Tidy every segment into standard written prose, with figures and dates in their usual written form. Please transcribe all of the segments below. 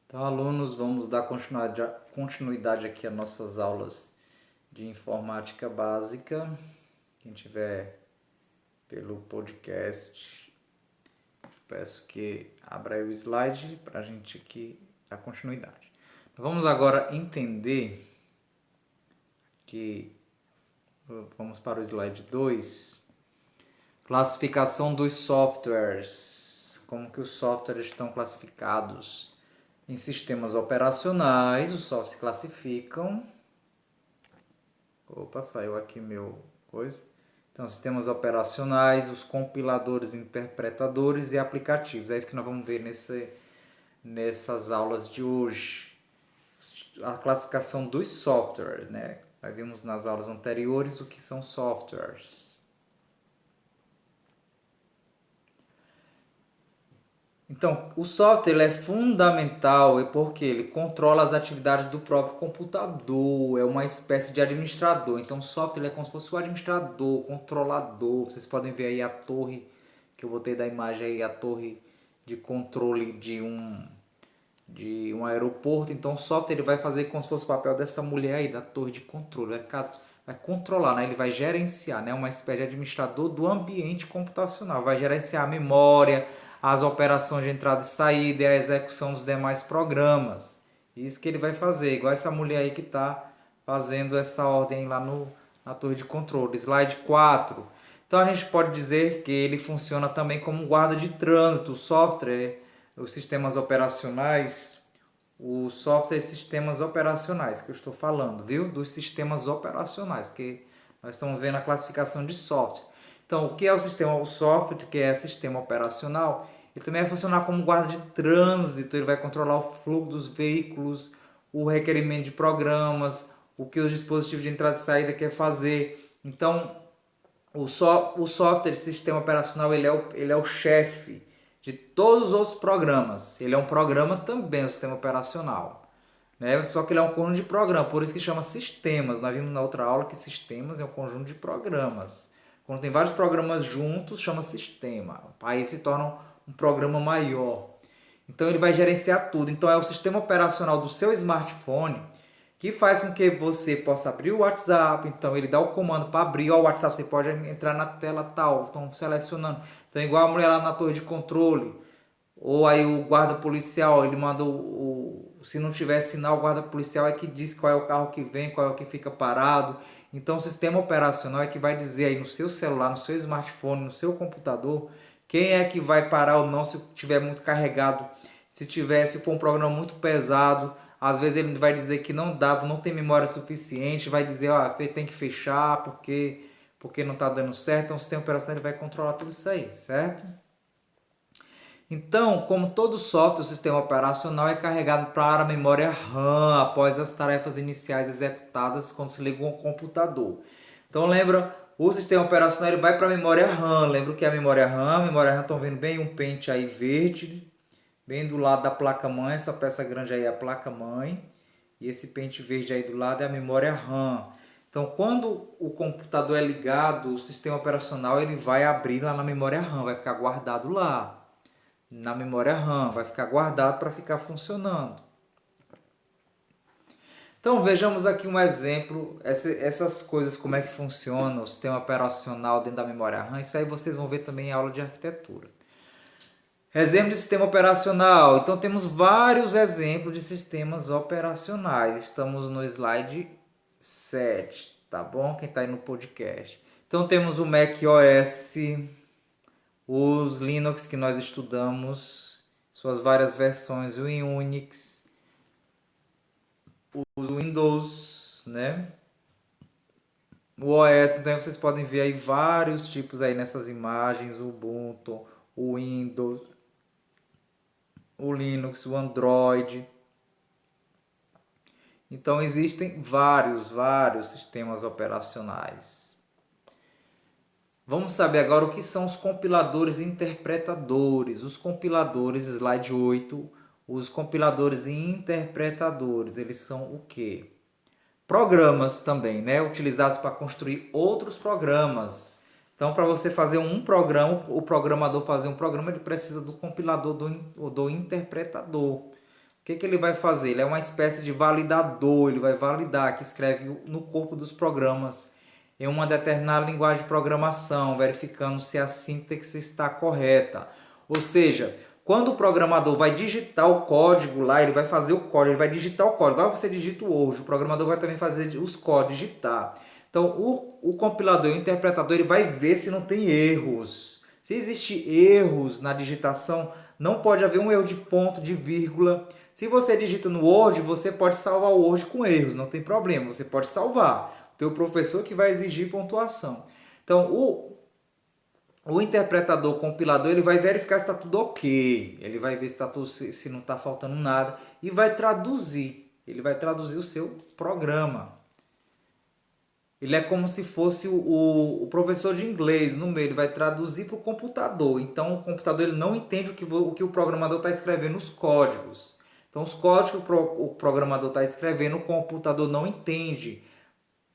Então, alunos, vamos dar continuidade aqui às nossas aulas de informática básica. Quem tiver pelo podcast, peço que abra aí o slide para a gente aqui dar continuidade. Vamos agora entender que, vamos para o slide 2, classificação dos softwares, como que os softwares estão classificados. Em sistemas operacionais, os softwares se classificam. Opa, saiu aqui meu coisa. Então, sistemas operacionais, os compiladores, interpretadores e aplicativos. É isso que nós vamos ver nessas aulas de hoje. A classificação dos softwares, né? Nós vimos nas aulas anteriores o que são softwares. Então, o software ele é fundamental porque ele controla as atividades do próprio computador, é uma espécie de administrador. Então, o software ele é como se fosse o administrador, o controlador. Vocês podem ver aí a torre, que eu botei da imagem aí, a torre de controle de um aeroporto. Então, o software ele vai fazer como se fosse o papel dessa mulher aí, da torre de controle. Vai controlar, né? Ele vai gerenciar, né? Uma espécie de administrador do ambiente computacional. Vai gerenciar a memória, as operações de entrada e saída e a execução dos demais programas. Isso que ele vai fazer, igual essa mulher aí que está fazendo essa ordem lá na torre de controle. Slide 4. Então a gente pode dizer que ele funciona também como guarda de trânsito. O software, os sistemas operacionais, o software e sistemas operacionais que eu estou falando, viu? Dos sistemas operacionais, porque nós estamos vendo a classificação de software. Então, o que é o software, que é sistema operacional, ele também vai funcionar como guarda de trânsito, ele vai controlar o fluxo dos veículos, o requerimento de programas, o que os dispositivos de entrada e saída quer fazer. Então, o software, o sistema operacional, ele é o chefe de todos os outros programas. Ele é um programa também, o sistema operacional. Né? Só que ele é um conjunto de programas, por isso que chama sistemas. Nós vimos na outra aula que sistemas é um conjunto de programas. Quando tem vários programas juntos, chama sistema. Aí se torna um programa maior. Então ele vai gerenciar tudo. Então é o sistema operacional do seu smartphone que faz com que você possa abrir o WhatsApp. Então ele dá o comando para abrir o WhatsApp, você pode entrar na tela tal, estão selecionando. Então igual a mulher lá na torre de controle, ou aí o guarda policial, ele manda se não tiver sinal, o guarda policial é que diz qual é o carro que vem, qual é o que fica parado. Então o sistema operacional é que vai dizer aí no seu celular, no seu smartphone, no seu computador, quem é que vai parar ou não se tiver muito carregado. Se for um programa muito pesado, às vezes ele vai dizer que não dá, não tem memória suficiente, vai dizer, ó, tem que fechar porque não está dando certo. Então o sistema operacional ele vai controlar tudo isso aí, certo? Então, como todo software, o sistema operacional é carregado para a memória RAM após as tarefas iniciais executadas quando se liga um computador. Então, lembra, o sistema operacional ele vai para a memória RAM. Lembra o que é a memória RAM? A memória RAM, estão vendo bem um pente aí verde, bem do lado da placa-mãe. Essa peça grande aí é a placa-mãe. E esse pente verde aí do lado é a memória RAM. Então, quando o computador é ligado, o sistema operacional ele vai abrir lá na memória RAM, vai ficar guardado lá na memória RAM, vai ficar guardado para ficar funcionando. Então vejamos aqui um exemplo, essas coisas, como é que funciona o sistema operacional dentro da memória RAM, isso aí vocês vão ver também em aula de arquitetura. Exemplo de sistema operacional, então temos vários exemplos de sistemas operacionais, estamos no slide 7, tá bom? Quem está aí no podcast. Então temos o Mac OS, os Linux que nós estudamos, suas várias versões, o Unix, os Windows, né? O OS, então vocês podem ver aí vários tipos aí nessas imagens, o Ubuntu, o Windows, o Linux, o Android. Então existem vários sistemas operacionais. Vamos saber agora o que são os compiladores e interpretadores. Os compiladores, slide 8, os compiladores e interpretadores, eles são o quê? Programas também, né? Utilizados para construir outros programas. Então, para você fazer um programa, o programador fazer um programa, ele precisa do compilador do interpretador. que ele vai fazer? Ele é uma espécie de validador, ele vai validar, que escreve no corpo dos programas em uma determinada linguagem de programação, verificando se a sintaxe está correta. Ou seja, quando o programador vai digitar o código lá, ele vai fazer o código, ele vai digitar o código. Agora você digita o Word, o programador vai também fazer os códigos, digitar. Então, o compilador e o interpretador ele vai ver se não tem erros. Se existe erros na digitação, não pode haver um erro de ponto, de vírgula. Se você digita no Word, você pode salvar o Word com erros, não tem problema, você pode salvar. O teu professor que vai exigir pontuação. Então, o interpretador, o compilador, ele vai verificar se está tudo ok. Ele vai ver se, tá tudo, se não está faltando nada e vai traduzir. Ele vai traduzir o seu programa. Ele é como se fosse o professor de inglês no meio, ele vai traduzir para o computador. Então o computador ele não entende o que o programador está escrevendo nos códigos. Então os códigos que o programador está escrevendo, o computador não entende.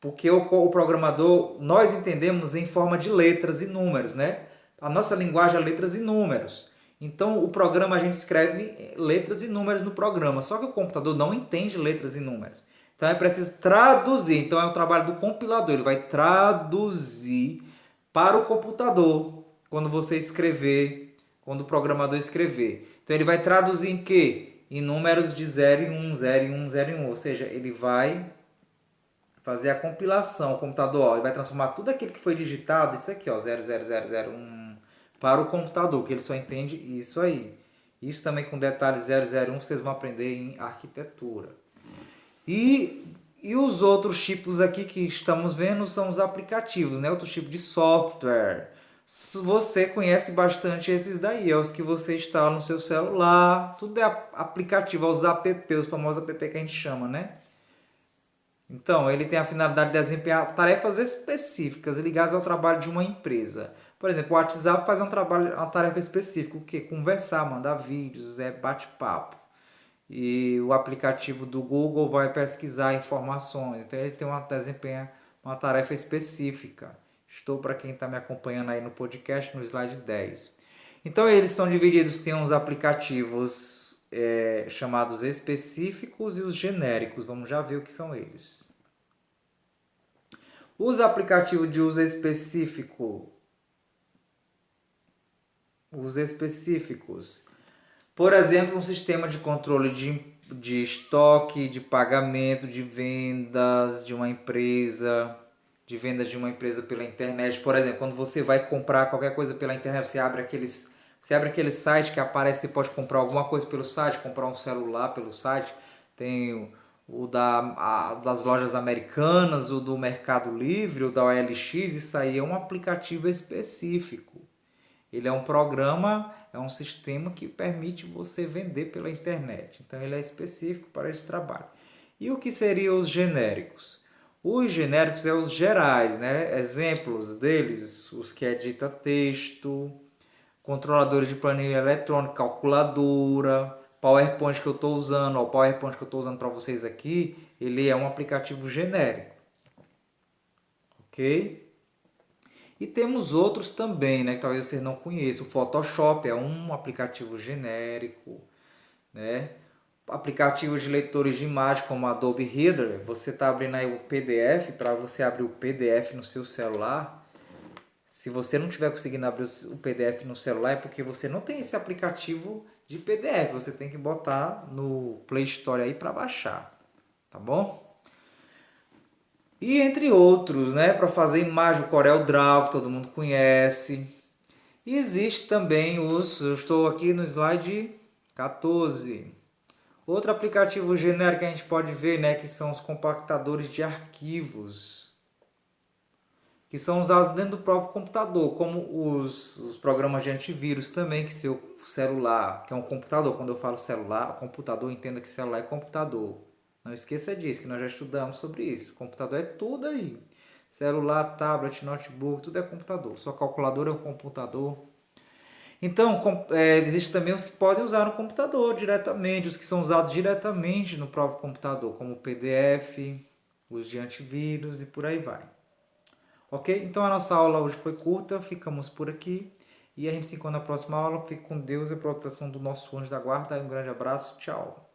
Porque o programador, nós entendemos em forma de letras e números, né? A nossa linguagem é letras e números. Então o programa a gente escreve letras e números no programa, só que o computador não entende letras e números. Então é preciso traduzir. Então é o trabalho do compilador. Ele vai traduzir para o computador quando você escrever, quando o programador escrever. Então ele vai traduzir em quê? Em números de 0 e 1, 0 e 1, 0 e 1. Ou seja, ele vai fazer a compilação. O computador ó, ele vai transformar tudo aquilo que foi digitado, isso aqui, ó, 00001, para o computador, que ele só entende isso aí. Isso também com detalhes 001 vocês vão aprender em arquitetura. E os outros tipos aqui que estamos vendo são os aplicativos, né? Outro tipo de software. Você conhece bastante esses daí, é os que você instala no seu celular. Tudo é aplicativo, é os app, os famosos app que a gente chama, né? Então, ele tem a finalidade de desempenhar tarefas específicas ligadas ao trabalho de uma empresa. Por exemplo, o WhatsApp faz uma tarefa específica, o quê? Conversar, mandar vídeos, bate-papo. E o aplicativo do Google vai pesquisar informações. Então ele desempenha uma tarefa específica. Estou para quem está me acompanhando aí no podcast, no slide 10. Então eles são divididos, tem uns aplicativos chamados específicos e os genéricos. Vamos já ver o que são eles. Os aplicativos de uso específico. Os específicos. Por exemplo, um sistema de controle de estoque, de pagamento, de vendas de uma empresa, pela internet. Por exemplo, quando você vai comprar qualquer coisa pela internet, você abre aquele site que aparece, você pode comprar alguma coisa pelo site, comprar um celular pelo site. Tem das lojas americanas, o do Mercado Livre, o da OLX, isso aí é um aplicativo específico. Ele é um programa, é um sistema que permite você vender pela internet. Então ele é específico para esse trabalho. E o que seriam os genéricos? Os genéricos são os gerais, né? Exemplos deles, os que edita texto, controladores de planilha eletrônica, calculadora, PowerPoint que eu estou usando. O PowerPoint que eu estou usando para vocês aqui, ele é um aplicativo genérico. Ok? E temos outros também, né, que talvez vocês não conheçam. O Photoshop é um aplicativo genérico, né? Aplicativos de leitores de imagem como Adobe Reader, você está abrindo aí o PDF, para você abrir o PDF no seu celular. Se você não estiver conseguindo abrir o PDF no celular, é porque você não tem esse aplicativo de PDF. Você tem que botar no Play Store aí para baixar, tá bom? E entre outros, né, para fazer imagem, o CorelDRAW, que todo mundo conhece. E existe também eu estou aqui no slide 14. Outro aplicativo genérico que a gente pode ver, né, que são os compactadores de arquivos, que são usados dentro do próprio computador, como os programas de antivírus também, que seu celular, que é um computador, quando eu falo celular, computador, entenda que celular é computador. Não esqueça disso, que nós já estudamos sobre isso. Computador é tudo aí. Celular, tablet, notebook, tudo é computador. Sua calculadora é um computador. Então, existe também os que podem usar no computador diretamente, os que são usados diretamente no próprio computador, como o PDF, os de antivírus e por aí vai. Ok? Então a nossa aula hoje foi curta, ficamos por aqui. E a gente se encontra na próxima aula. Fique com Deus e a proteção do nosso anjo da guarda. Um grande abraço, tchau.